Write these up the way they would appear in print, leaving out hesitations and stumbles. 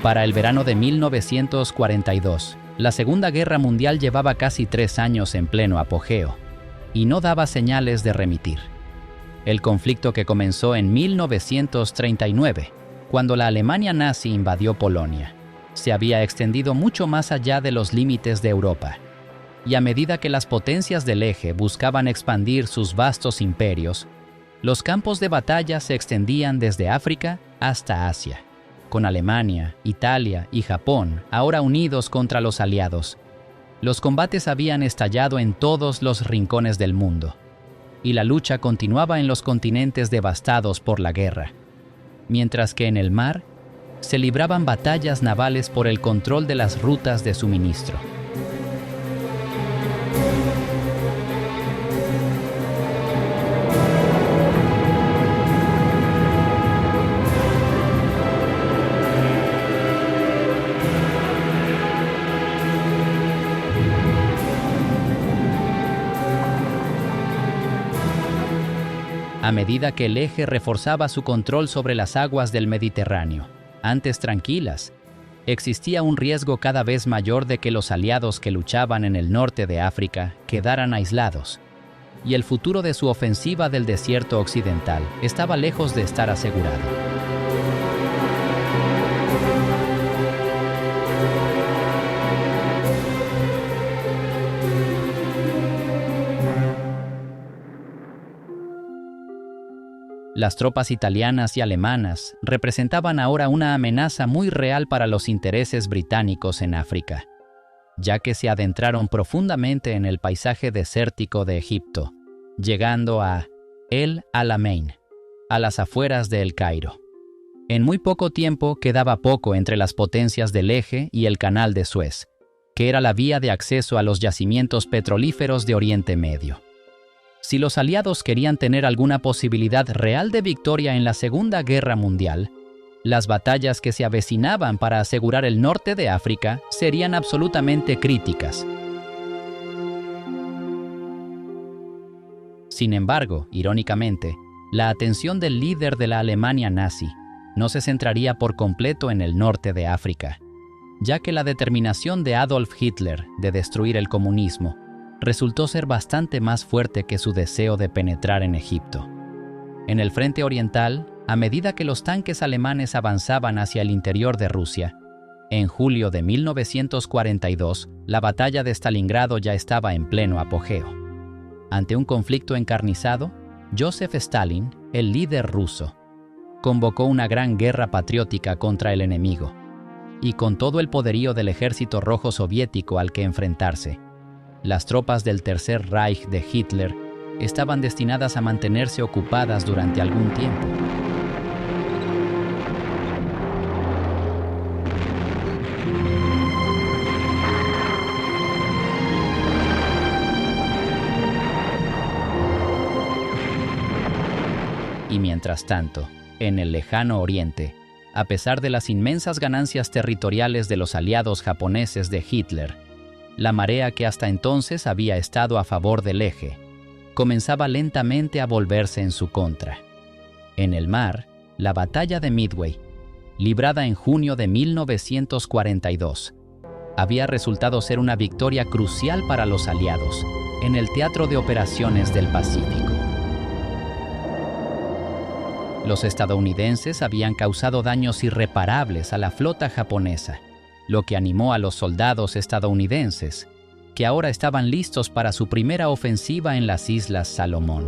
Para el verano de 1942, la Segunda Guerra Mundial llevaba casi 3 años en pleno apogeo, y no daba señales de remitir. El conflicto, que comenzó en 1939, cuando la Alemania nazi invadió Polonia, se había extendido mucho más allá de los límites de Europa. Y a medida que las potencias del eje buscaban expandir sus vastos imperios, los campos de batalla se extendían desde África hasta Asia, con Alemania, Italia y Japón ahora unidos contra los aliados. Los combates habían estallado en todos los rincones del mundo, y la lucha continuaba en los continentes devastados por la guerra, mientras que en el mar se libraban batallas navales por el control de las rutas de suministro. A medida que el eje reforzaba su control sobre las aguas del Mediterráneo, antes tranquilas, existía un riesgo cada vez mayor de que los aliados que luchaban en el norte de África quedaran aislados, y el futuro de su ofensiva del desierto occidental estaba lejos de estar asegurado. Las tropas italianas y alemanas representaban ahora una amenaza muy real para los intereses británicos en África, ya que se adentraron profundamente en el paisaje desértico de Egipto, llegando a El Alamein, a las afueras de El Cairo. En muy poco tiempo quedaba poco entre las potencias del eje y el Canal de Suez, que era la vía de acceso a los yacimientos petrolíferos de Oriente Medio. Si los aliados querían tener alguna posibilidad real de victoria en la Segunda Guerra Mundial, las batallas que se avecinaban para asegurar el norte de África serían absolutamente críticas. Sin embargo, irónicamente, la atención del líder de la Alemania nazi no se centraría por completo en el norte de África, ya que la determinación de Adolf Hitler de destruir el comunismo resultó ser bastante más fuerte que su deseo de penetrar en Egipto. En el frente oriental, a medida que los tanques alemanes avanzaban hacia el interior de Rusia, en julio de 1942, la batalla de Stalingrado ya estaba en pleno apogeo. Ante un conflicto encarnizado, Joseph Stalin, el líder ruso, convocó una gran guerra patriótica contra el enemigo, y con todo el poderío del ejército rojo soviético al que enfrentarse, las tropas del Tercer Reich de Hitler estaban destinadas a mantenerse ocupadas durante algún tiempo. Y mientras tanto, en el lejano oriente, a pesar de las inmensas ganancias territoriales de los aliados japoneses de Hitler, la marea que hasta entonces había estado a favor del eje comenzaba lentamente a volverse en su contra. En el mar, la batalla de Midway, librada en junio de 1942, había resultado ser una victoria crucial para los aliados en el teatro de operaciones del Pacífico. Los estadounidenses habían causado daños irreparables a la flota japonesa, lo que animó a los soldados estadounidenses, que ahora estaban listos para su primera ofensiva en las Islas Salomón.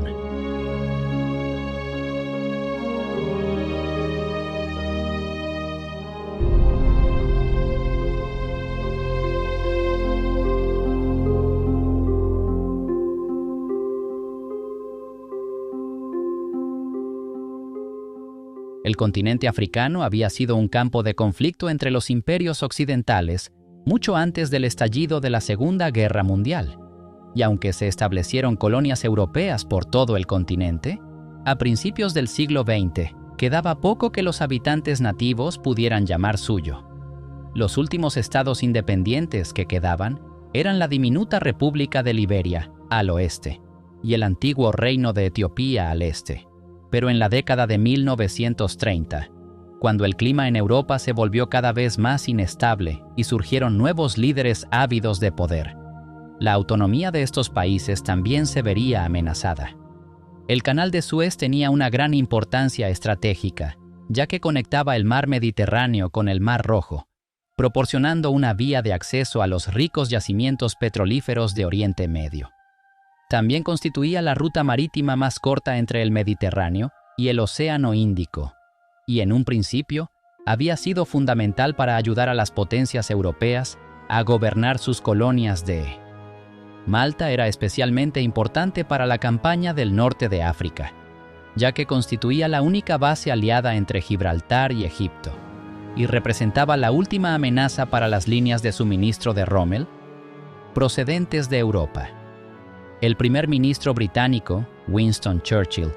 El continente africano había sido un campo de conflicto entre los imperios occidentales mucho antes del estallido de la Segunda Guerra Mundial, y aunque se establecieron colonias europeas por todo el continente, a principios del siglo XX quedaba poco que los habitantes nativos pudieran llamar suyo. Los últimos estados independientes que quedaban eran la diminuta República de Liberia, al oeste, y el antiguo Reino de Etiopía al este. Pero en la década de 1930, cuando el clima en Europa se volvió cada vez más inestable y surgieron nuevos líderes ávidos de poder. La autonomía de estos países también se vería amenazada. El Canal de Suez tenía una gran importancia estratégica, ya que conectaba el mar Mediterráneo con el Mar Rojo, proporcionando una vía de acceso a los ricos yacimientos petrolíferos de Oriente Medio. También constituía la ruta marítima más corta entre el Mediterráneo y el Océano Índico, y en un principio había sido fundamental para ayudar a las potencias europeas a gobernar sus colonias de Malta. Era especialmente importante para la campaña del norte de África, ya que constituía la única base aliada entre Gibraltar y Egipto, y representaba la última amenaza para las líneas de suministro de Rommel, procedentes de Europa. El primer ministro británico, Winston Churchill,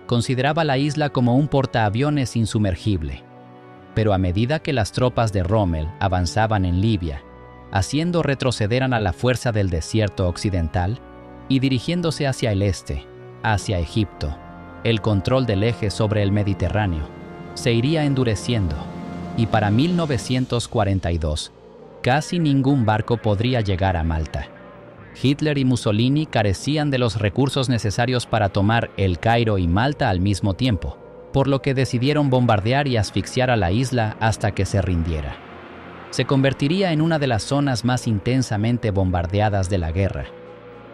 consideraba la isla como un portaaviones insumergible, pero a medida que las tropas de Rommel avanzaban en Libia, haciendo retroceder a la fuerza del desierto occidental y dirigiéndose hacia el este, hacia Egipto, el control del eje sobre el Mediterráneo se iría endureciendo, y para 1942, casi ningún barco podría llegar a Malta. Hitler y Mussolini carecían de los recursos necesarios para tomar El Cairo y Malta al mismo tiempo, por lo que decidieron bombardear y asfixiar a la isla hasta que se rindiera. Se convertiría en una de las zonas más intensamente bombardeadas de la guerra,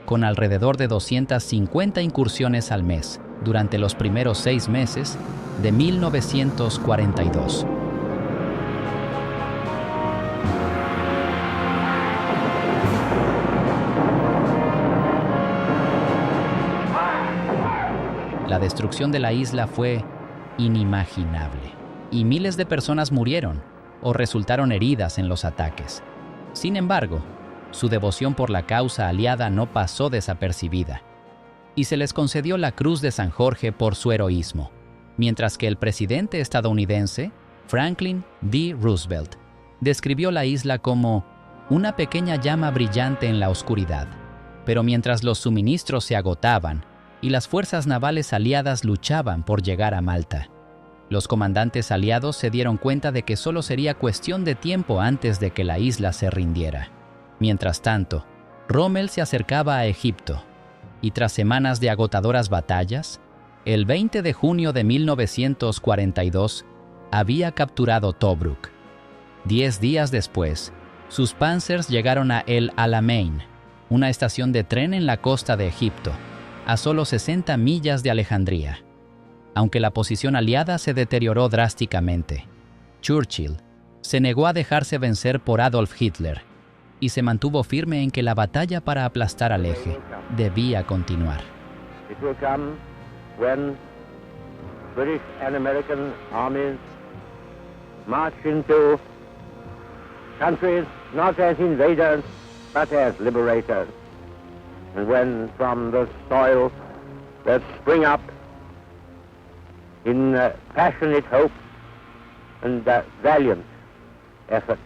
con alrededor de 250 incursiones al mes durante los primeros 6 meses de 1942. La destrucción de la isla fue inimaginable, y miles de personas murieron o resultaron heridas en los ataques. Sin embargo, su devoción por la causa aliada no pasó desapercibida, y se les concedió la Cruz de San Jorge por su heroísmo, mientras que el presidente estadounidense, Franklin D. Roosevelt, describió la isla como una pequeña llama brillante en la oscuridad. Pero mientras los suministros se agotaban y las fuerzas navales aliadas luchaban por llegar a Malta, los comandantes aliados se dieron cuenta de que solo sería cuestión de tiempo antes de que la isla se rindiera. Mientras tanto, Rommel se acercaba a Egipto, y tras semanas de agotadoras batallas, el 20 de junio de 1942 había capturado Tobruk. 10 días después, sus Panzers llegaron a El Alamein, una estación de tren en la costa de Egipto, a solo 60 millas de Alejandría. Aunque la posición aliada se deterioró drásticamente, Churchill se negó a dejarse vencer por Adolf Hitler y se mantuvo firme en que la batalla para aplastar al eje debía continuar. It will come when British and American armies march into countries not as invaders but as liberators, and when from the soil that spring up in passionate hope and valiant effort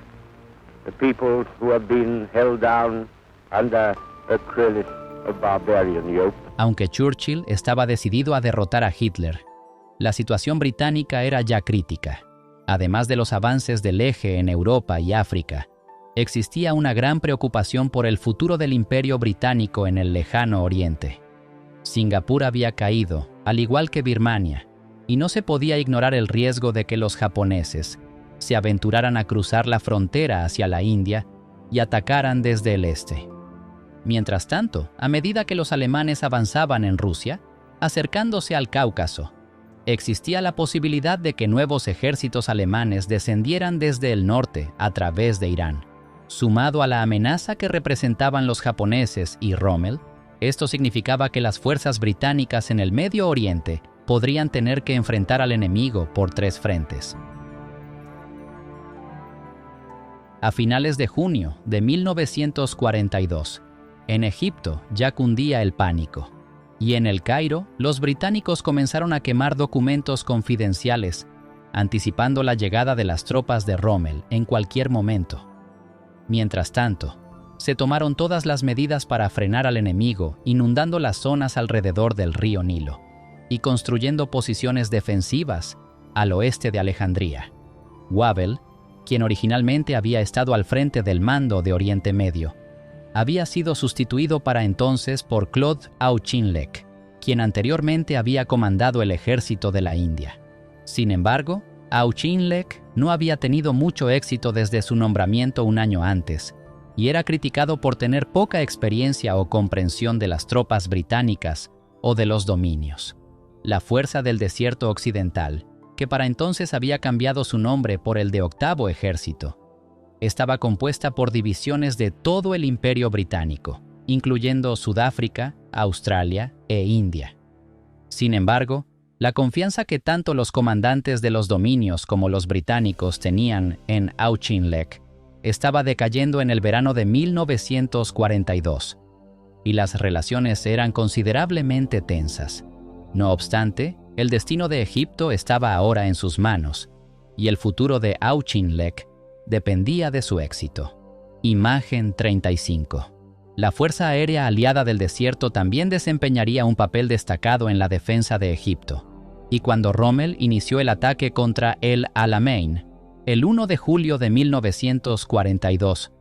the peoples who have been held down under a cruelest of barbarian yoke. Aunque Churchill estaba decidido a derrotar a Hitler, la situación británica era ya crítica. Además de los avances del eje en Europa y África, existía una gran preocupación por el futuro del Imperio Británico en el lejano Oriente. Singapur había caído, al igual que Birmania, y no se podía ignorar el riesgo de que los japoneses se aventuraran a cruzar la frontera hacia la India y atacaran desde el este. Mientras tanto, a medida que los alemanes avanzaban en Rusia, acercándose al Cáucaso, existía la posibilidad de que nuevos ejércitos alemanes descendieran desde el norte a través de Irán. Sumado a la amenaza que representaban los japoneses y Rommel, esto significaba que las fuerzas británicas en el Medio Oriente podrían tener que enfrentar al enemigo por 3 frentes. A finales de junio de 1942, en Egipto ya cundía el pánico, y en El Cairo los británicos comenzaron a quemar documentos confidenciales, anticipando la llegada de las tropas de Rommel en cualquier momento. Mientras tanto, se tomaron todas las medidas para frenar al enemigo, inundando las zonas alrededor del río Nilo y construyendo posiciones defensivas al oeste de Alejandría. Wavell, quien originalmente había estado al frente del mando de Oriente Medio, había sido sustituido para entonces por Claude Auchinleck, quien anteriormente había comandado el ejército de la India. Sin embargo, Auchinleck no había tenido mucho éxito desde su nombramiento un año antes, y era criticado por tener poca experiencia o comprensión de las tropas británicas o de los dominios. La Fuerza del Desierto Occidental, que para entonces había cambiado su nombre por el de Octavo Ejército, estaba compuesta por divisiones de todo el Imperio Británico, incluyendo Sudáfrica, Australia e India. Sin embargo, la confianza que tanto los comandantes de los dominios como los británicos tenían en Auchinleck estaba decayendo en el verano de 1942, y las relaciones eran considerablemente tensas. No obstante, el destino de Egipto estaba ahora en sus manos, y el futuro de Auchinleck dependía de su éxito. Imagen 35. La Fuerza Aérea Aliada del Desierto también desempeñaría un papel destacado en la defensa de Egipto, y cuando Rommel inició el ataque contra El Alamein, el 1 de julio de 1942,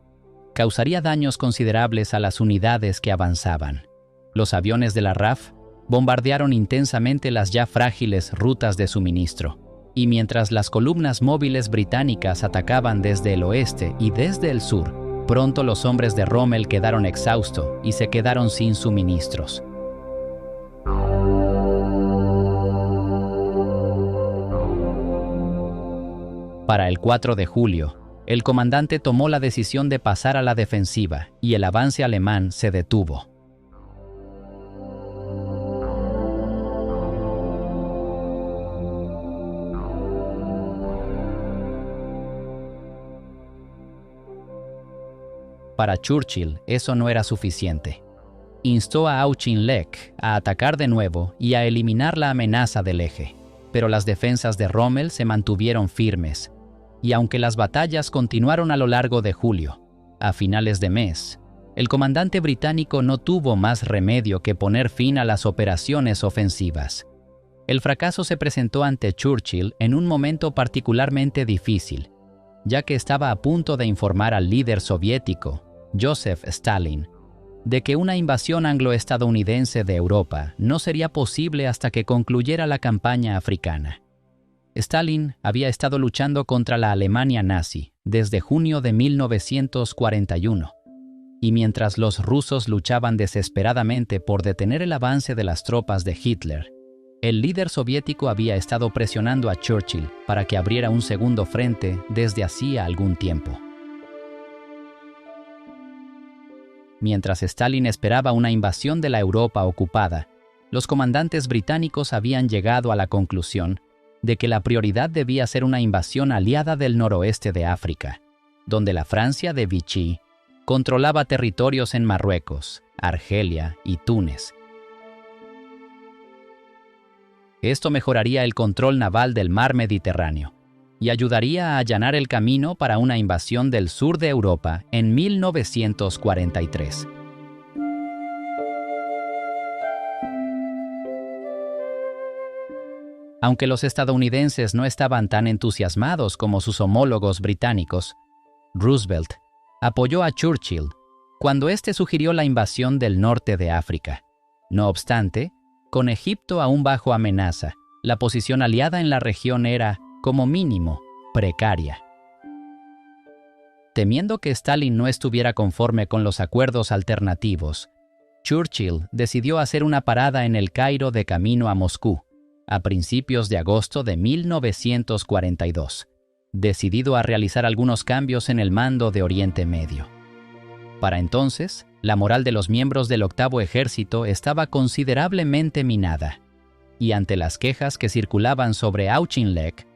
causaría daños considerables a las unidades que avanzaban. Los aviones de la RAF bombardearon intensamente las ya frágiles rutas de suministro, y mientras las columnas móviles británicas atacaban desde el oeste y desde el sur, pronto los hombres de Rommel quedaron exhaustos y se quedaron sin suministros. Para el 4 de julio, el comandante tomó la decisión de pasar a la defensiva y el avance alemán se detuvo. Para Churchill, eso no era suficiente. Instó a Auchinleck a atacar de nuevo y a eliminar la amenaza del eje, pero las defensas de Rommel se mantuvieron firmes, y aunque las batallas continuaron a lo largo de julio, a finales de mes, el comandante británico no tuvo más remedio que poner fin a las operaciones ofensivas. El fracaso se presentó ante Churchill en un momento particularmente difícil, ya que estaba a punto de informar al líder soviético, Joseph Stalin, de que una invasión anglo-estadounidense de Europa no sería posible hasta que concluyera la campaña africana. Stalin había estado luchando contra la Alemania nazi desde junio de 1941, y mientras los rusos luchaban desesperadamente por detener el avance de las tropas de Hitler, el líder soviético había estado presionando a Churchill para que abriera un segundo frente desde hacía algún tiempo. Mientras Stalin esperaba una invasión de la Europa ocupada, los comandantes británicos habían llegado a la conclusión de que la prioridad debía ser una invasión aliada del noroeste de África, donde la Francia de Vichy controlaba territorios en Marruecos, Argelia y Túnez. Esto mejoraría el control naval del mar Mediterráneo y ayudaría a allanar el camino para una invasión del sur de Europa en 1943. Aunque los estadounidenses no estaban tan entusiasmados como sus homólogos británicos, Roosevelt apoyó a Churchill cuando éste sugirió la invasión del norte de África. No obstante, con Egipto aún bajo amenaza, la posición aliada en la región era, como mínimo, precaria. Temiendo que Stalin no estuviera conforme con los acuerdos alternativos, Churchill decidió hacer una parada en El Cairo de camino a Moscú, a principios de agosto de 1942, decidido a realizar algunos cambios en el mando de Oriente Medio. Para entonces, la moral de los miembros del Octavo Ejército estaba considerablemente minada, y ante las quejas que circulaban sobre Auchinleck,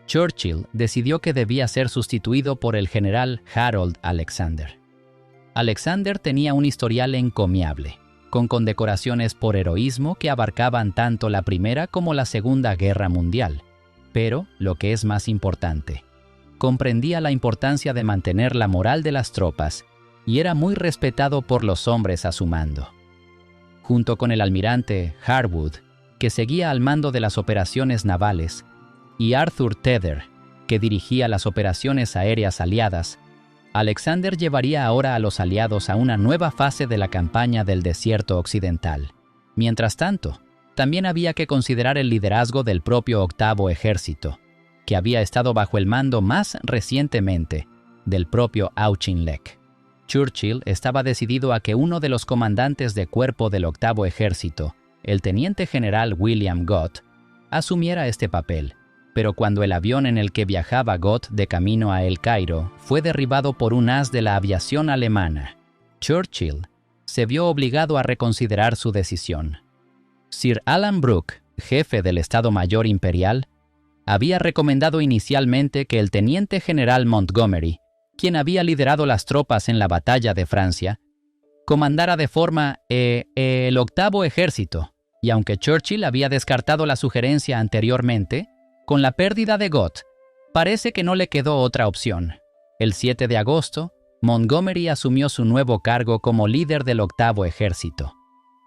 Churchill decidió que debía ser sustituido por el general Harold Alexander. Alexander tenía un historial encomiable, con condecoraciones por heroísmo que abarcaban tanto la Primera como la Segunda Guerra Mundial. Pero, lo que es más importante, comprendía la importancia de mantener la moral de las tropas y era muy respetado por los hombres a su mando. Junto con el almirante Harwood, que seguía al mando de las operaciones navales, y Arthur Tether, que dirigía las operaciones aéreas aliadas, Alexander llevaría ahora a los aliados a una nueva fase de la campaña del desierto occidental. Mientras tanto, también había que considerar el liderazgo del propio octavo ejército, que había estado bajo el mando más recientemente del propio Auchinleck. Churchill estaba decidido a que uno de los comandantes de cuerpo del octavo ejército, el teniente general William Gott, asumiera este papel, pero cuando el avión en el que viajaba Gott de camino a El Cairo fue derribado por un as de la aviación alemana, Churchill se vio obligado a reconsiderar su decisión. Sir Alan Brooke, jefe del Estado Mayor Imperial, había recomendado inicialmente que el teniente general Montgomery, quien había liderado las tropas en la batalla de Francia, comandara de forma el octavo ejército, y aunque Churchill había descartado la sugerencia anteriormente, con la pérdida de Gott, parece que no le quedó otra opción. El 7 de agosto, Montgomery asumió su nuevo cargo como líder del octavo ejército,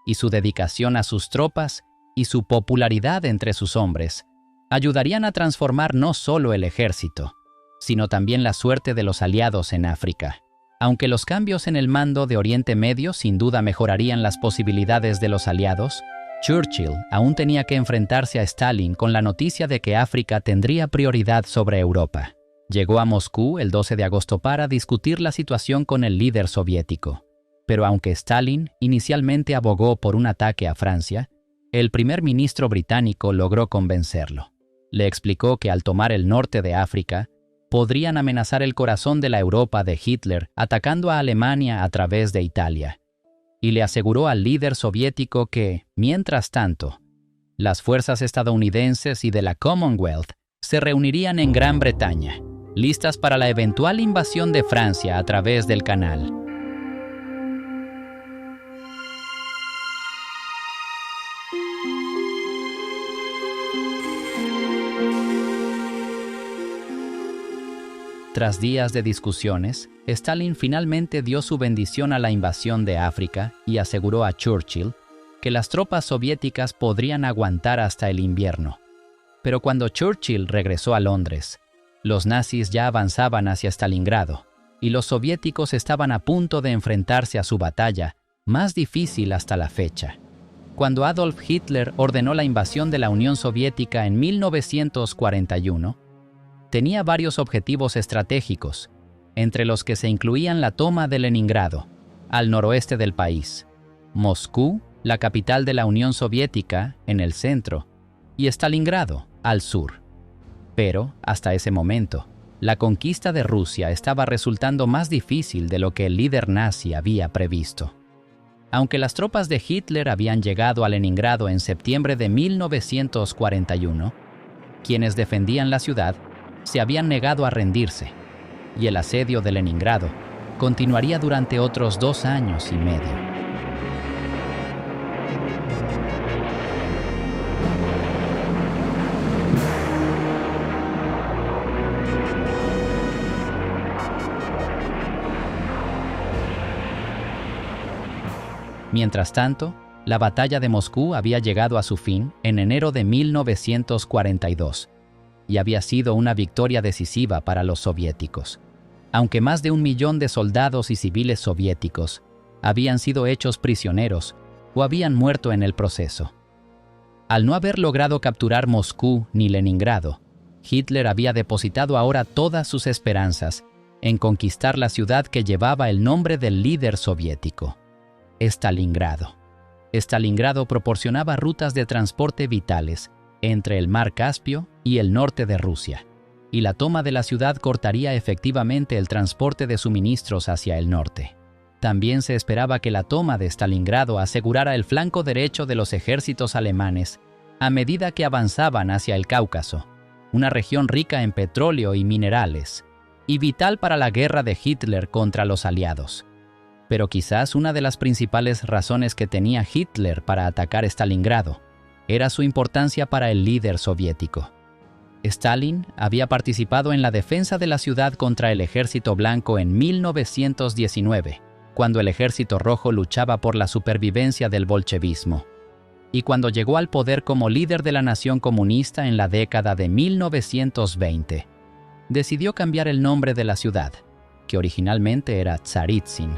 y su dedicación a sus tropas y su popularidad entre sus hombres ayudarían a transformar no solo el ejército, sino también la suerte de los aliados en África. Aunque los cambios en el mando de Oriente Medio sin duda mejorarían las posibilidades de los aliados, Churchill aún tenía que enfrentarse a Stalin con la noticia de que África tendría prioridad sobre Europa. Llegó a Moscú el 12 de agosto para discutir la situación con el líder soviético. Pero aunque Stalin inicialmente abogó por un ataque a Francia, el primer ministro británico logró convencerlo. Le explicó que al tomar el norte de África, podrían amenazar el corazón de la Europa de Hitler atacando a Alemania a través de Italia. Y le aseguró al líder soviético que, mientras tanto, las fuerzas estadounidenses y de la Commonwealth se reunirían en Gran Bretaña, listas para la eventual invasión de Francia a través del canal. Tras días de discusiones, Stalin finalmente dio su bendición a la invasión de África y aseguró a Churchill que las tropas soviéticas podrían aguantar hasta el invierno. Pero cuando Churchill regresó a Londres, los nazis ya avanzaban hacia Stalingrado y los soviéticos estaban a punto de enfrentarse a su batalla más difícil hasta la fecha. Cuando Adolf Hitler ordenó la invasión de la Unión Soviética en 1941, tenía varios objetivos estratégicos, entre los que se incluían la toma de Leningrado, al noroeste del país, Moscú, la capital de la Unión Soviética, en el centro, y Stalingrado, al sur. Pero, hasta ese momento, la conquista de Rusia estaba resultando más difícil de lo que el líder nazi había previsto. Aunque las tropas de Hitler habían llegado a Leningrado en septiembre de 1941, quienes defendían la ciudad se habían negado a rendirse, y el asedio de Leningrado continuaría durante otros 2 años y medio. Mientras tanto, la batalla de Moscú había llegado a su fin en enero de 1942 y había sido una victoria decisiva para los soviéticos. Aunque más de 1 millón de soldados y civiles soviéticos habían sido hechos prisioneros o habían muerto en el proceso. Al no haber logrado capturar Moscú ni Leningrado, Hitler había depositado ahora todas sus esperanzas en conquistar la ciudad que llevaba el nombre del líder soviético, Stalingrado. Stalingrado proporcionaba rutas de transporte vitales entre el mar Caspio y el norte de Rusia, y la toma de la ciudad cortaría efectivamente el transporte de suministros hacia el norte. También se esperaba que la toma de Stalingrado asegurara el flanco derecho de los ejércitos alemanes a medida que avanzaban hacia el Cáucaso, una región rica en petróleo y minerales, y vital para la guerra de Hitler contra los aliados. Pero quizás una de las principales razones que tenía Hitler para atacar Stalingrado era su importancia para el líder soviético. Stalin había participado en la defensa de la ciudad contra el Ejército Blanco en 1919, cuando el Ejército Rojo luchaba por la supervivencia del bolchevismo. y cuando llegó al poder como líder de la nación comunista en la década de 1920, decidió cambiar el nombre de la ciudad, que originalmente era Tsaritsyn,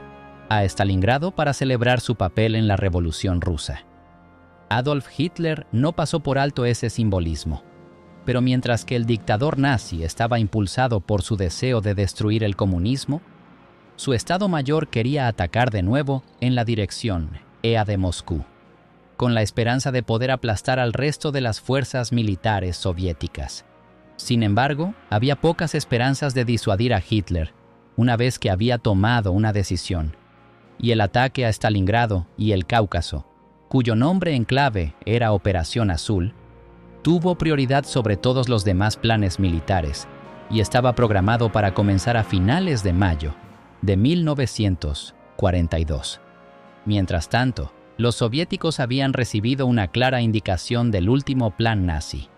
a Stalingrado para celebrar su papel en la Revolución Rusa. Adolf Hitler no pasó por alto ese simbolismo, pero mientras que el dictador nazi estaba impulsado por su deseo de destruir el comunismo, su Estado Mayor quería atacar de nuevo en la dirección de Moscú, con la esperanza de poder aplastar al resto de las fuerzas militares soviéticas. Sin embargo, había pocas esperanzas de disuadir a Hitler una vez que había tomado una decisión, y el ataque a Stalingrado y el Cáucaso, cuyo nombre en clave era Operación Azul, tuvo prioridad sobre todos los demás planes militares y estaba programado para comenzar a finales de mayo de 1942. Mientras tanto, los soviéticos habían recibido una clara indicación del último plan nazi.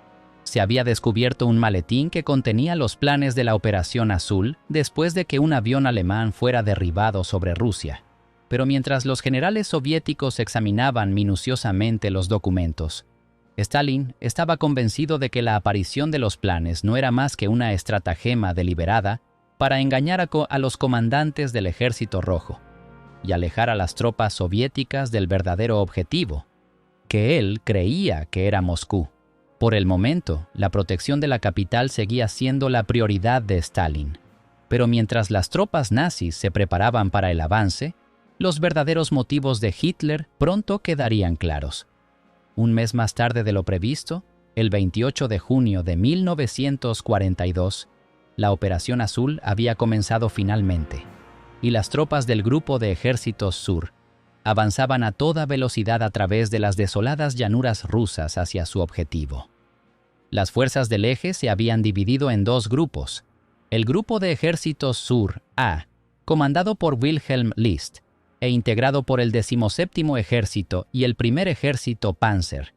Se había descubierto un maletín que contenía los planes de la Operación Azul después de que un avión alemán fuera derribado sobre Rusia. Pero mientras los generales soviéticos examinaban minuciosamente los documentos, Stalin estaba convencido de que la aparición de los planes no era más que una estratagema deliberada para engañar a los comandantes del Ejército Rojo y alejar a las tropas soviéticas del verdadero objetivo, que él creía que era Moscú. Por el momento, la protección de la capital seguía siendo la prioridad de Stalin. Pero mientras las tropas nazis se preparaban para el avance, los verdaderos motivos de Hitler pronto quedarían claros. Un mes más tarde de lo previsto, el 28 de junio de 1942, la Operación Azul había comenzado finalmente, y las tropas del Grupo de Ejércitos Sur avanzaban a toda velocidad a través de las desoladas llanuras rusas hacia su objetivo. Las fuerzas del eje se habían dividido en dos grupos. El Grupo de Ejércitos Sur A, comandado por Wilhelm List, e integrado por el 17º Ejército y el Primer Ejército Panzer,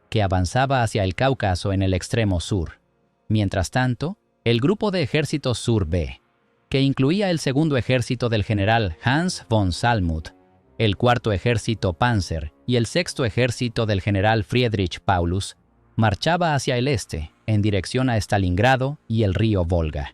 que avanzaba hacia el Cáucaso en el extremo sur. Mientras tanto, el Grupo de Ejércitos Sur B, que incluía el Segundo Ejército del general Hans von Salmuth, el Cuarto Ejército Panzer y el Sexto Ejército del general Friedrich Paulus, marchaba hacia el este, en dirección a Stalingrado y el río Volga.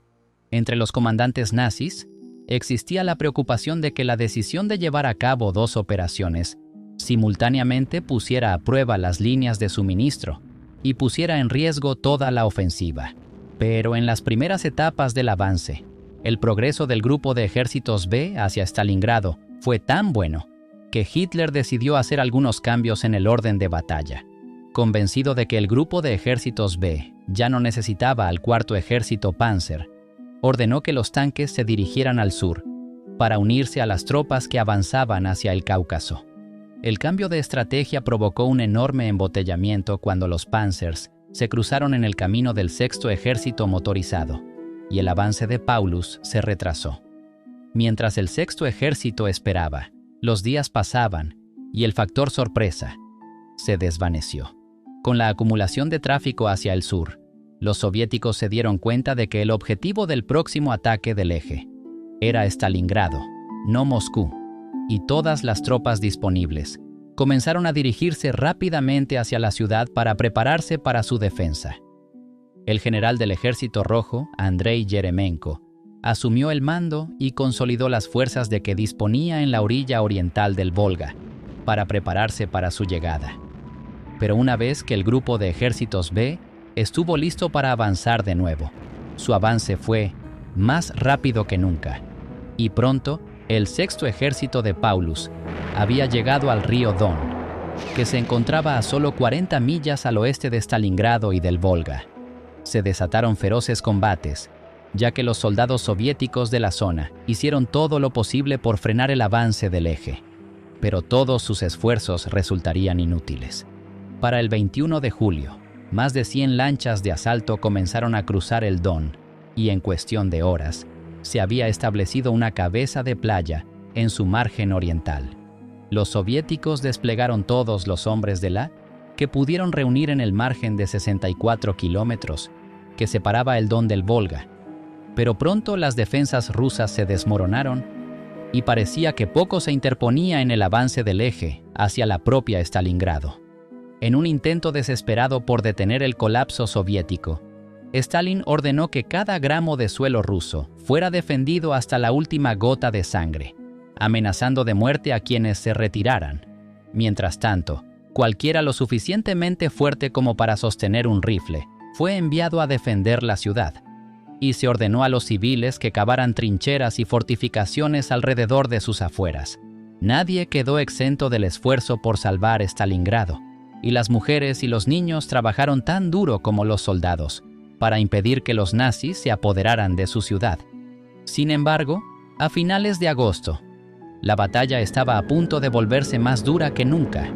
Entre los comandantes nazis, existía la preocupación de que la decisión de llevar a cabo dos operaciones simultáneamente pusiera a prueba las líneas de suministro y pusiera en riesgo toda la ofensiva. Pero en las primeras etapas del avance, el progreso del Grupo de Ejércitos B hacia Stalingrado fue tan bueno que Hitler decidió hacer algunos cambios en el orden de batalla. Convencido de que el Grupo de Ejércitos B ya no necesitaba al Cuarto Ejército Panzer, ordenó que los tanques se dirigieran al sur para unirse a las tropas que avanzaban hacia el Cáucaso. El cambio de estrategia provocó un enorme embotellamiento cuando los Panzers se cruzaron en el camino del Sexto Ejército motorizado, y el avance de Paulus se retrasó. Mientras el Sexto Ejército esperaba, los días pasaban y el factor sorpresa se desvaneció. Con la acumulación de tráfico hacia el sur, los soviéticos se dieron cuenta de que el objetivo del próximo ataque del eje era Stalingrado, no Moscú, y todas las tropas disponibles comenzaron a dirigirse rápidamente hacia la ciudad para prepararse para su defensa. El general del Ejército Rojo, Andrei Yeremenko, asumió el mando y consolidó las fuerzas de que disponía en la orilla oriental del Volga para prepararse para su llegada. Pero una vez que el Grupo de Ejércitos B estuvo listo para avanzar de nuevo, su avance fue más rápido que nunca, y pronto el Sexto Ejército de Paulus había llegado al río Don, que se encontraba a solo 40 millas al oeste de Stalingrado y del Volga. Se desataron feroces combates, ya que los soldados soviéticos de la zona hicieron todo lo posible por frenar el avance del eje, pero todos sus esfuerzos resultarían inútiles. Para el 21 de julio, más de 100 lanchas de asalto comenzaron a cruzar el Don, y en cuestión de horas, se había establecido una cabeza de playa en su margen oriental. Los soviéticos desplegaron todos los hombres de la que pudieron reunir en el margen de 64 kilómetros que separaba el Don del Volga, pero pronto las defensas rusas se desmoronaron y parecía que poco se interponía en el avance del eje hacia la propia Stalingrado. En un intento desesperado por detener el colapso soviético, Stalin ordenó que cada gramo de suelo ruso fuera defendido hasta la última gota de sangre, amenazando de muerte a quienes se retiraran. Mientras tanto, cualquiera lo suficientemente fuerte como para sostener un rifle fue enviado a defender la ciudad, y se ordenó a los civiles que cavaran trincheras y fortificaciones alrededor de sus afueras. Nadie quedó exento del esfuerzo por salvar Stalingrado, y las mujeres y los niños trabajaron tan duro como los soldados para impedir que los nazis se apoderaran de su ciudad. Sin embargo, a finales de agosto, la batalla estaba a punto de volverse más dura que nunca,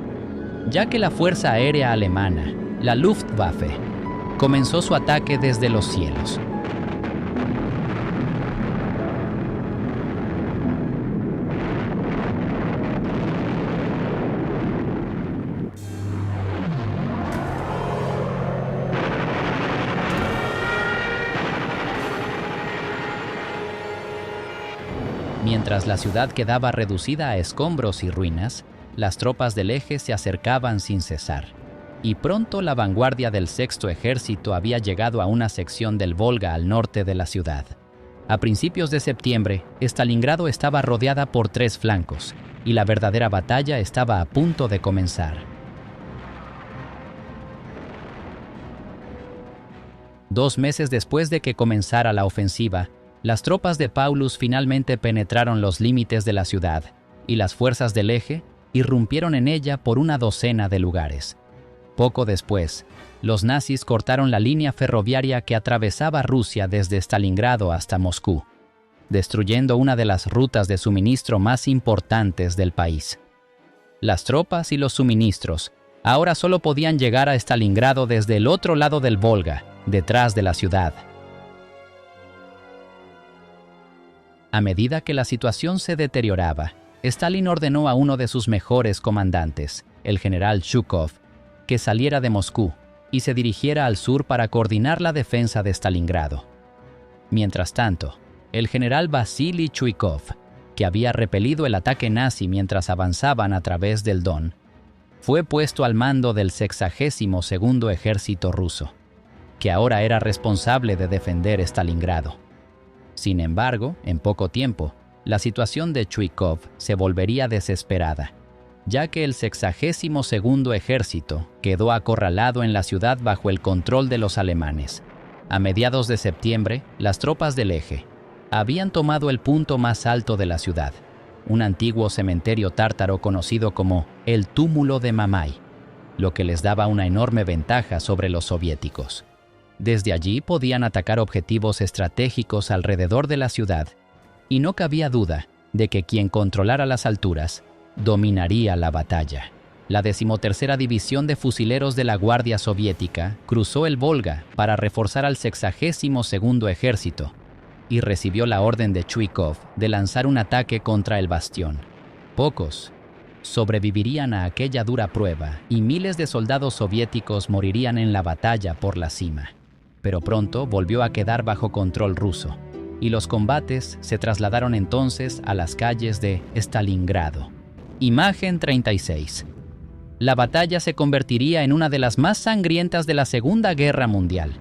ya que la Fuerza Aérea Alemana, la Luftwaffe, comenzó su ataque desde los cielos. Mientras la ciudad quedaba reducida a escombros y ruinas, las tropas del eje se acercaban sin cesar, y pronto la vanguardia del Sexto Ejército había llegado a una sección del Volga al norte de la ciudad. A principios de septiembre, Stalingrado estaba rodeada por 3 flancos, y la verdadera batalla estaba a punto de comenzar. 2 meses después de que comenzara la ofensiva, las tropas de Paulus finalmente penetraron los límites de la ciudad, y las fuerzas del eje irrumpieron en ella por una docena de lugares. Poco después, los nazis cortaron la línea ferroviaria que atravesaba Rusia desde Stalingrado hasta Moscú, destruyendo una de las rutas de suministro más importantes del país. Las tropas y los suministros ahora solo podían llegar a Stalingrado desde el otro lado del Volga, detrás de la ciudad. A medida que la situación se deterioraba, Stalin ordenó a uno de sus mejores comandantes, el general Zhukov, que saliera de Moscú y se dirigiera al sur para coordinar la defensa de Stalingrado. Mientras tanto, el general Vasily Chuikov, que había repelido el ataque nazi mientras avanzaban a través del Don, fue puesto al mando del 62º Ejército ruso, que ahora era responsable de defender Stalingrado. Sin embargo, en poco tiempo, la situación de Chuikov se volvería desesperada, ya que el 62º Ejército quedó acorralado en la ciudad bajo el control de los alemanes. A mediados de septiembre, las tropas del eje habían tomado el punto más alto de la ciudad, un antiguo cementerio tártaro conocido como el Túmulo de Mamay, lo que les daba una enorme ventaja sobre los soviéticos. Desde allí podían atacar objetivos estratégicos alrededor de la ciudad, y no cabía duda de que quien controlara las alturas dominaría la batalla. La 13ª División de Fusileros de la Guardia Soviética cruzó el Volga para reforzar al 62º Ejército y recibió la orden de Chuikov de lanzar un ataque contra el bastión. Pocos sobrevivirían a aquella dura prueba y miles de soldados soviéticos morirían en la batalla por la cima. Pero pronto volvió a quedar bajo control ruso, y los combates se trasladaron entonces a las calles de Stalingrado. Imagen 36. La batalla se convertiría en una de las más sangrientas de la Segunda Guerra Mundial,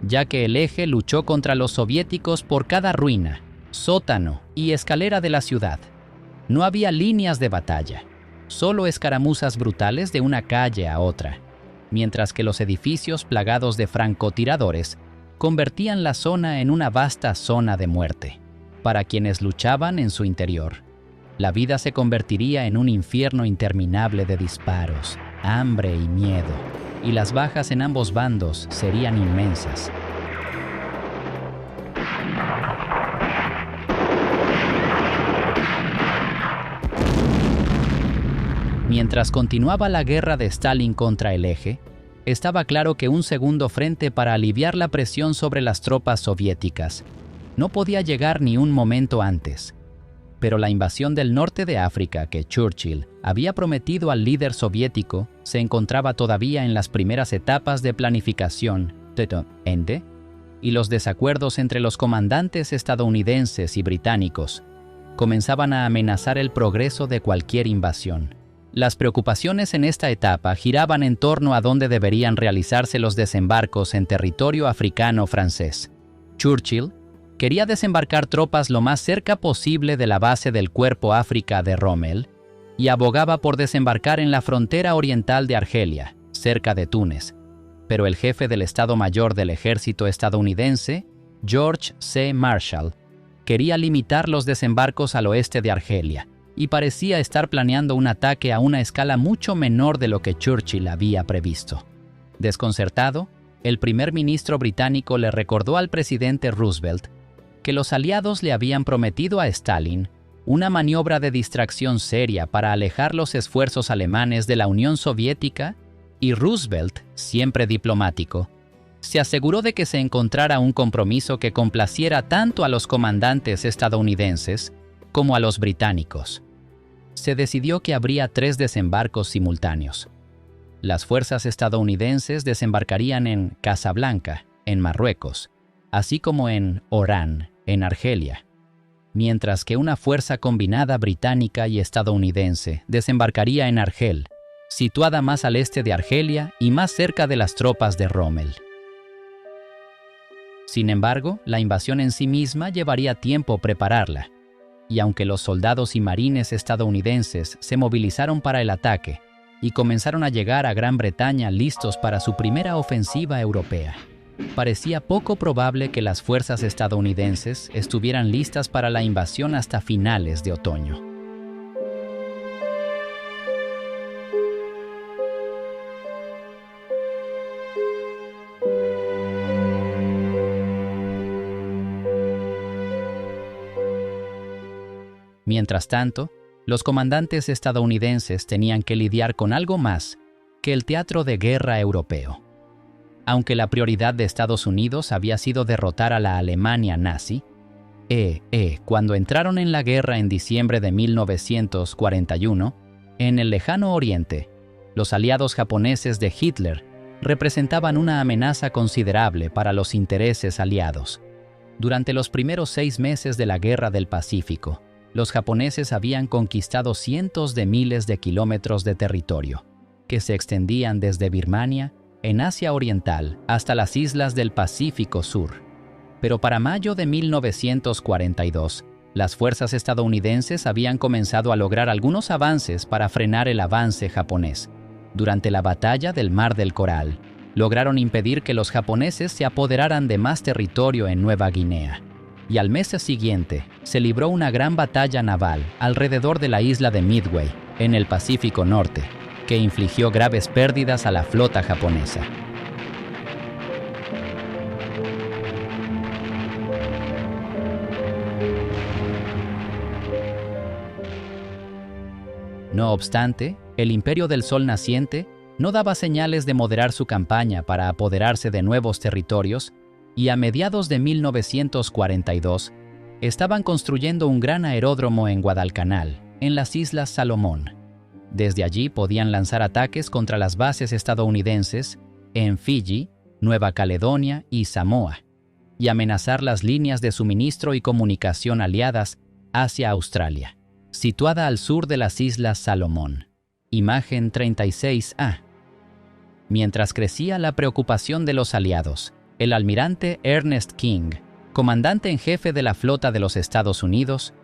ya que el eje luchó contra los soviéticos por cada ruina, sótano y escalera de la ciudad. No había líneas de batalla, solo escaramuzas brutales de una calle a otra, mientras que los edificios plagados de francotiradores convertían la zona en una vasta zona de muerte. Para quienes luchaban en su interior, la vida se convertiría en un infierno interminable de disparos, hambre y miedo, y las bajas en ambos bandos serían inmensas. Mientras continuaba la guerra de Stalin contra el eje, estaba claro que un segundo frente para aliviar la presión sobre las tropas soviéticas no podía llegar ni un momento antes. Pero la invasión del norte de África que Churchill había prometido al líder soviético se encontraba todavía en las primeras etapas de planificación, y los desacuerdos entre los comandantes estadounidenses y británicos comenzaban a amenazar el progreso de cualquier invasión. Las preocupaciones en esta etapa giraban en torno a dónde deberían realizarse los desembarcos en territorio africano francés. Churchill quería desembarcar tropas lo más cerca posible de la base del Cuerpo África de Rommel y abogaba por desembarcar en la frontera oriental de Argelia, cerca de Túnez. Pero el jefe del Estado Mayor del Ejército estadounidense, George C. Marshall, quería limitar los desembarcos al oeste de Argelia y parecía estar planeando un ataque a una escala mucho menor de lo que Churchill había previsto. Desconcertado, el primer ministro británico le recordó al presidente Roosevelt que los aliados le habían prometido a Stalin una maniobra de distracción seria para alejar los esfuerzos alemanes de la Unión Soviética, y Roosevelt, siempre diplomático, se aseguró de que se encontrara un compromiso que complaciera tanto a los comandantes estadounidenses como a los británicos. Se decidió que habría 3 desembarcos simultáneos. Las fuerzas estadounidenses desembarcarían en Casablanca, en Marruecos, así como en Orán, en Argelia, mientras que una fuerza combinada británica y estadounidense desembarcaría en Argel, situada más al este de Argelia y más cerca de las tropas de Rommel. Sin embargo, la invasión en sí misma llevaría tiempo prepararla, y aunque los soldados y marines estadounidenses se movilizaron para el ataque y comenzaron a llegar a Gran Bretaña listos para su primera ofensiva europea, parecía poco probable que las fuerzas estadounidenses estuvieran listas para la invasión hasta finales de otoño. Mientras tanto, los comandantes estadounidenses tenían que lidiar con algo más que el teatro de guerra europeo. Aunque la prioridad de Estados Unidos había sido derrotar a la Alemania nazi, cuando entraron en la guerra en diciembre de 1941, en el lejano oriente, los aliados japoneses de Hitler representaban una amenaza considerable para los intereses aliados. Durante los primeros 6 meses de la Guerra del Pacífico, los japoneses habían conquistado cientos de miles de kilómetros de territorio, que se extendían desde Birmania, en Asia Oriental, hasta las islas del Pacífico Sur. Pero para mayo de 1942, las fuerzas estadounidenses habían comenzado a lograr algunos avances para frenar el avance japonés. Durante la batalla del Mar del Coral, lograron impedir que los japoneses se apoderaran de más territorio en Nueva Guinea. Y al mes siguiente, se libró una gran batalla naval alrededor de la isla de Midway, en el Pacífico Norte, que infligió graves pérdidas a la flota japonesa. No obstante, el Imperio del Sol Naciente no daba señales de moderar su campaña para apoderarse de nuevos territorios, y a mediados de 1942 estaban construyendo un gran aeródromo en Guadalcanal, en las Islas Salomón. Desde allí podían lanzar ataques contra las bases estadounidenses en Fiji, Nueva Caledonia y Samoa, y amenazar las líneas de suministro y comunicación aliadas hacia Australia, situada al sur de las Islas Salomón. Imagen 36A. Mientras crecía la preocupación de los aliados, el almirante Ernest King, comandante en jefe de la flota de los Estados Unidos,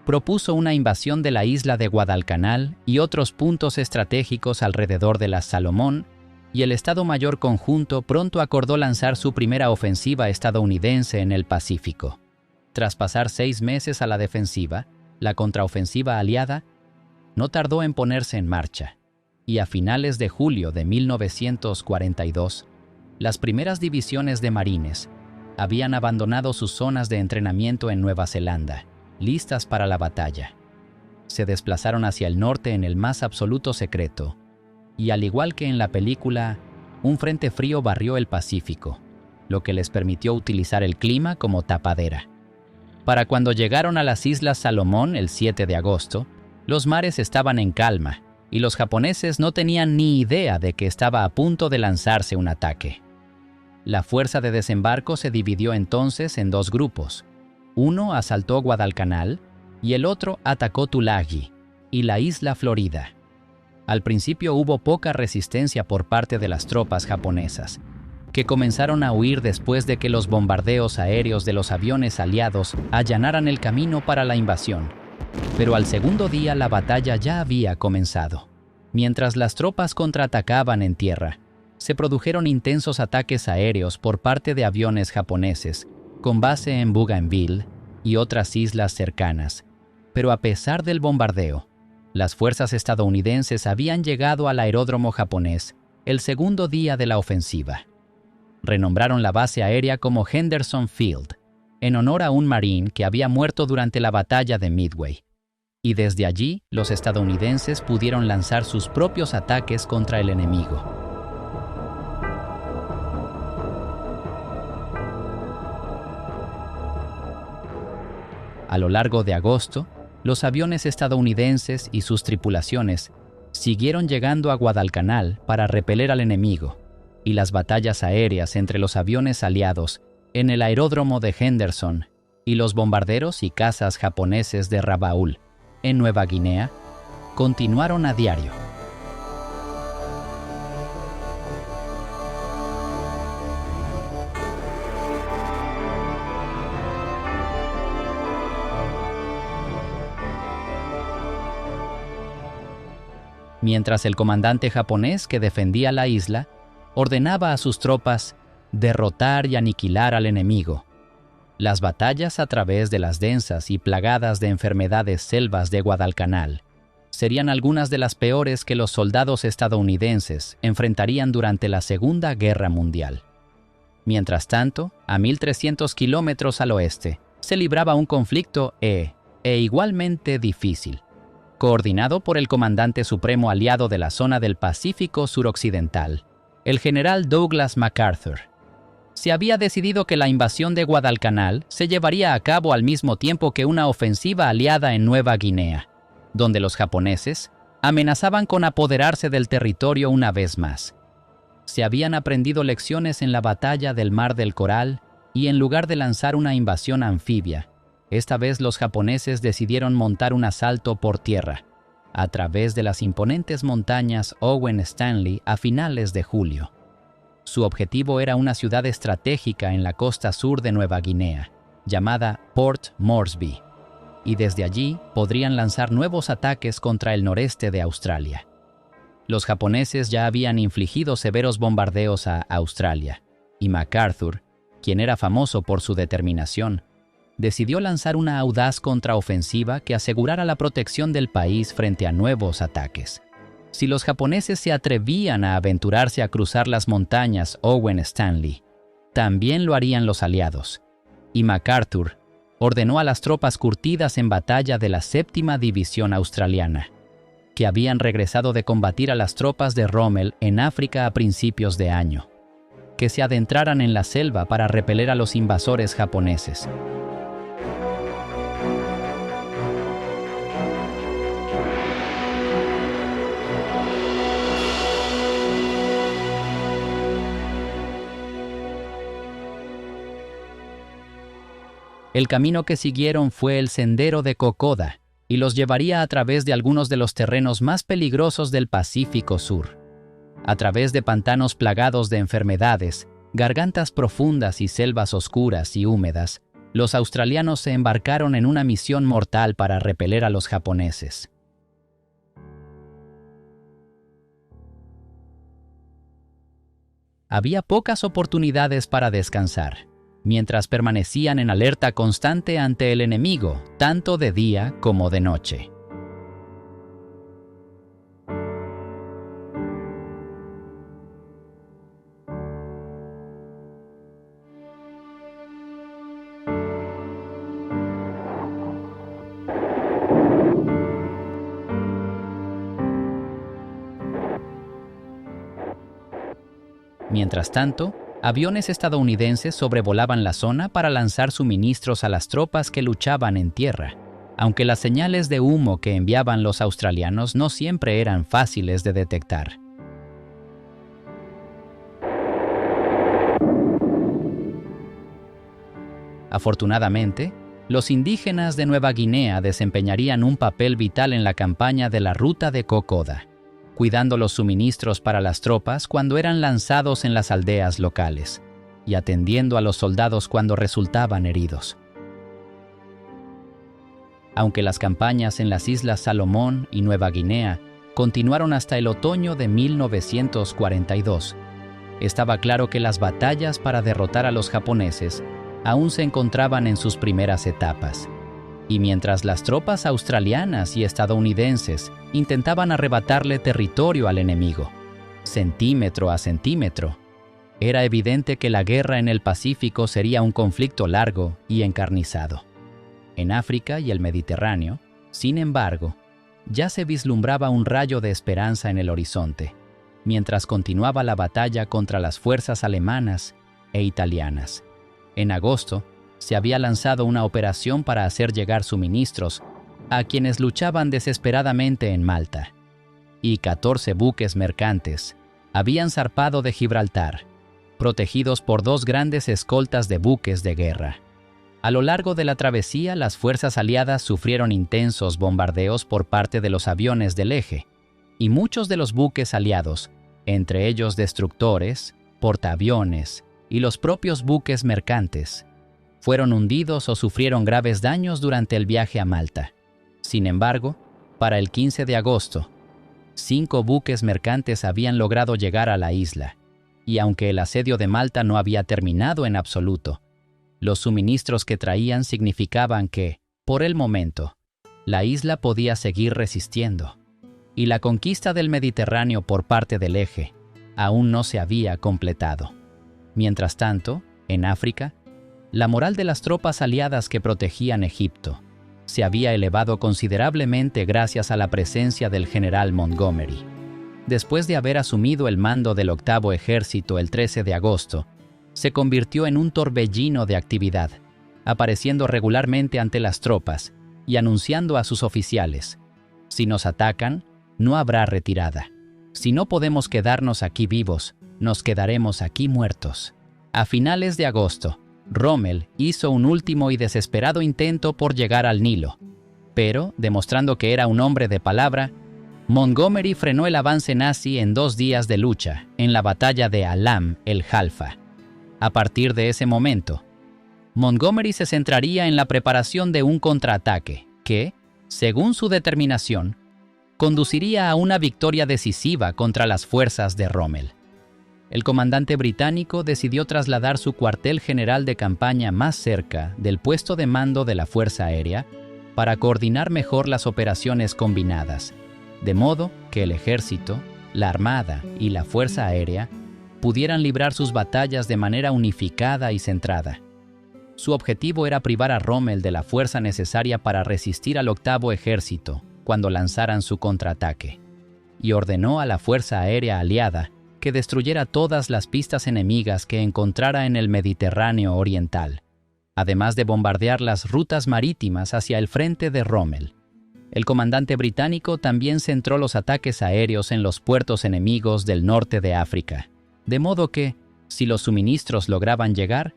propuso una invasión de la isla de Guadalcanal y otros puntos estratégicos alrededor de las Salomón, y el Estado Mayor Conjunto pronto acordó lanzar su primera ofensiva estadounidense en el Pacífico. Tras pasar 6 meses a la defensiva, la contraofensiva aliada no tardó en ponerse en marcha, y a finales de julio de 1942, las primeras divisiones de marines habían abandonado sus zonas de entrenamiento en Nueva Zelanda, listas para la batalla. Se desplazaron hacia el norte en el más absoluto secreto, y al igual que en la película, un frente frío barrió el Pacífico, lo que les permitió utilizar el clima como tapadera. Para cuando llegaron a las Islas Salomón el 7 de agosto, los mares estaban en calma, y los japoneses no tenían ni idea de que estaba a punto de lanzarse un ataque. La fuerza de desembarco se dividió entonces en 2 grupos. Uno asaltó Guadalcanal y el otro atacó Tulagi y la isla Florida. Al principio hubo poca resistencia por parte de las tropas japonesas, que comenzaron a huir después de que los bombardeos aéreos de los aviones aliados allanaran el camino para la invasión. Pero al segundo día la batalla ya había comenzado. Mientras las tropas contraatacaban en tierra, se produjeron intensos ataques aéreos por parte de aviones japoneses, con base en Bougainville y otras islas cercanas. Pero a pesar del bombardeo, las fuerzas estadounidenses habían llegado al aeródromo japonés el segundo día de la ofensiva. Renombraron la base aérea como Henderson Field, en honor a un marín que había muerto durante la batalla de Midway. Y desde allí, los estadounidenses pudieron lanzar sus propios ataques contra el enemigo. A lo largo de agosto, los aviones estadounidenses y sus tripulaciones siguieron llegando a Guadalcanal para repeler al enemigo, y las batallas aéreas entre los aviones aliados en el aeródromo de Henderson y los bombarderos y cazas japoneses de Rabaul, en Nueva Guinea, continuaron a diario. Mientras el comandante japonés que defendía la isla ordenaba a sus tropas derrotar y aniquilar al enemigo. Las batallas a través de las densas y plagadas de enfermedades selvas de Guadalcanal serían algunas de las peores que los soldados estadounidenses enfrentarían durante la Segunda Guerra Mundial. Mientras tanto, a 1.300 kilómetros al oeste, se libraba un conflicto igualmente difícil, coordinado por el comandante supremo aliado de la zona del Pacífico suroccidental, el general Douglas MacArthur. Se había decidido que la invasión de Guadalcanal se llevaría a cabo al mismo tiempo que una ofensiva aliada en Nueva Guinea, donde los japoneses amenazaban con apoderarse del territorio una vez más. Se habían aprendido lecciones en la batalla del Mar del Coral y en lugar de lanzar una invasión anfibia, esta vez los japoneses decidieron montar un asalto por tierra, a través de las imponentes montañas Owen Stanley a finales de julio. Su objetivo era una ciudad estratégica en la costa sur de Nueva Guinea, llamada Port Moresby, y desde allí podrían lanzar nuevos ataques contra el noreste de Australia. Los japoneses ya habían infligido severos bombardeos a Australia, y MacArthur, quien era famoso por su determinación, decidió lanzar una audaz contraofensiva que asegurara la protección del país frente a nuevos ataques. Si los japoneses se atrevían a aventurarse a cruzar las montañas Owen Stanley, también lo harían los aliados, y MacArthur ordenó a las tropas curtidas en batalla de la 7ª División Australiana, que habían regresado de combatir a las tropas de Rommel en África a principios de año, que se adentraran en la selva para repeler a los invasores japoneses. El camino que siguieron fue el Sendero de Kokoda y los llevaría a través de algunos de los terrenos más peligrosos del Pacífico Sur. A través de pantanos plagados de enfermedades, gargantas profundas y selvas oscuras y húmedas, los australianos se embarcaron en una misión mortal para repeler a los japoneses. Había pocas oportunidades para descansar, mientras permanecían en alerta constante ante el enemigo, tanto de día como de noche. Mientras tanto, aviones estadounidenses sobrevolaban la zona para lanzar suministros a las tropas que luchaban en tierra, aunque las señales de humo que enviaban los australianos no siempre eran fáciles de detectar. Afortunadamente, los indígenas de Nueva Guinea desempeñarían un papel vital en la campaña de la Ruta de Kokoda, cuidando los suministros para las tropas cuando eran lanzados en las aldeas locales, y atendiendo a los soldados cuando resultaban heridos. Aunque las campañas en las Islas Salomón y Nueva Guinea continuaron hasta el otoño de 1942, estaba claro que las batallas para derrotar a los japoneses aún se encontraban en sus primeras etapas. Y mientras las tropas australianas y estadounidenses intentaban arrebatarle territorio al enemigo, centímetro a centímetro, era evidente que la guerra en el Pacífico sería un conflicto largo y encarnizado. En África y el Mediterráneo, sin embargo, ya se vislumbraba un rayo de esperanza en el horizonte, mientras continuaba la batalla contra las fuerzas alemanas e italianas. En agosto, se había lanzado una operación para hacer llegar suministros a quienes luchaban desesperadamente en Malta, y 14 buques mercantes habían zarpado de Gibraltar, protegidos por 2 grandes escoltas de buques de guerra. A lo largo de la travesía, las fuerzas aliadas sufrieron intensos bombardeos por parte de los aviones del eje, y muchos de los buques aliados, entre ellos destructores, portaaviones y los propios buques mercantes, fueron hundidos o sufrieron graves daños durante el viaje a Malta. Sin embargo, para el 15 de agosto, 5 buques mercantes habían logrado llegar a la isla, y aunque el asedio de Malta no había terminado en absoluto, los suministros que traían significaban que, por el momento, la isla podía seguir resistiendo, y la conquista del Mediterráneo por parte del eje aún no se había completado. Mientras tanto, en África, la moral de las tropas aliadas que protegían Egipto se había elevado considerablemente gracias a la presencia del general Montgomery. Después de haber asumido el mando del 8º Ejército el 13 de agosto, se convirtió en un torbellino de actividad, apareciendo regularmente ante las tropas y anunciando a sus oficiales: si nos atacan, no habrá retirada. Si no podemos quedarnos aquí vivos, nos quedaremos aquí muertos. A finales de agosto, Rommel hizo un último y desesperado intento por llegar al Nilo, pero, demostrando que era un hombre de palabra, Montgomery frenó el avance nazi en 2 días de lucha, en la batalla de Alam el Halfa. A partir de ese momento, Montgomery se centraría en la preparación de un contraataque que, según su determinación, conduciría a una victoria decisiva contra las fuerzas de Rommel. El comandante británico decidió trasladar su cuartel general de campaña más cerca del puesto de mando de la Fuerza Aérea para coordinar mejor las operaciones combinadas, de modo que el ejército, la armada y la Fuerza Aérea pudieran librar sus batallas de manera unificada y centrada. Su objetivo era privar a Rommel de la fuerza necesaria para resistir al 8º Ejército cuando lanzaran su contraataque, y ordenó a la Fuerza Aérea aliada que destruyera todas las pistas enemigas que encontrara en el Mediterráneo Oriental, además de bombardear las rutas marítimas hacia el frente de Rommel. El comandante británico también centró los ataques aéreos en los puertos enemigos del norte de África, de modo que, si los suministros lograban llegar,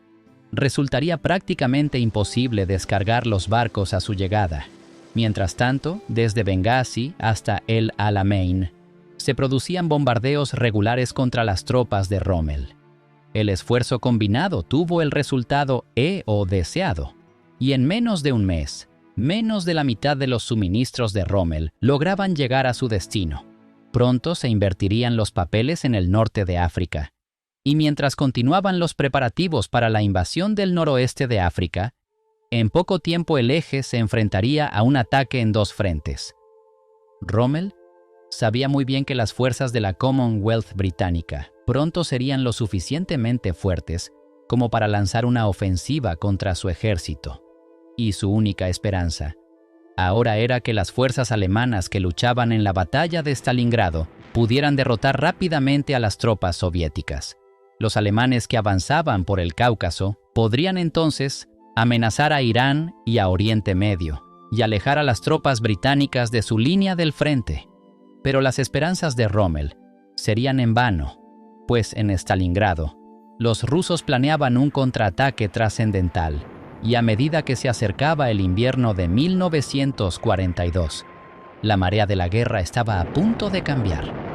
resultaría prácticamente imposible descargar los barcos a su llegada. Mientras tanto, desde Benghazi hasta El Alamein, se producían bombardeos regulares contra las tropas de Rommel. El esfuerzo combinado tuvo el resultado deseado, y en menos de un mes, menos de la mitad de los suministros de Rommel lograban llegar a su destino. Pronto se invertirían los papeles en el norte de África, y mientras continuaban los preparativos para la invasión del noroeste de África, en poco tiempo el eje se enfrentaría a un ataque en 2 frentes. Rommel sabía muy bien que las fuerzas de la Commonwealth británica pronto serían lo suficientemente fuertes como para lanzar una ofensiva contra su ejército, y su única esperanza ahora era que las fuerzas alemanas que luchaban en la batalla de Stalingrado pudieran derrotar rápidamente a las tropas soviéticas. Los alemanes que avanzaban por el Cáucaso podrían entonces amenazar a Irán y a Oriente Medio y alejar a las tropas británicas de su línea del frente. Pero las esperanzas de Rommel serían en vano, pues en Stalingrado, los rusos planeaban un contraataque trascendental, y a medida que se acercaba el invierno de 1942, la marea de la guerra estaba a punto de cambiar.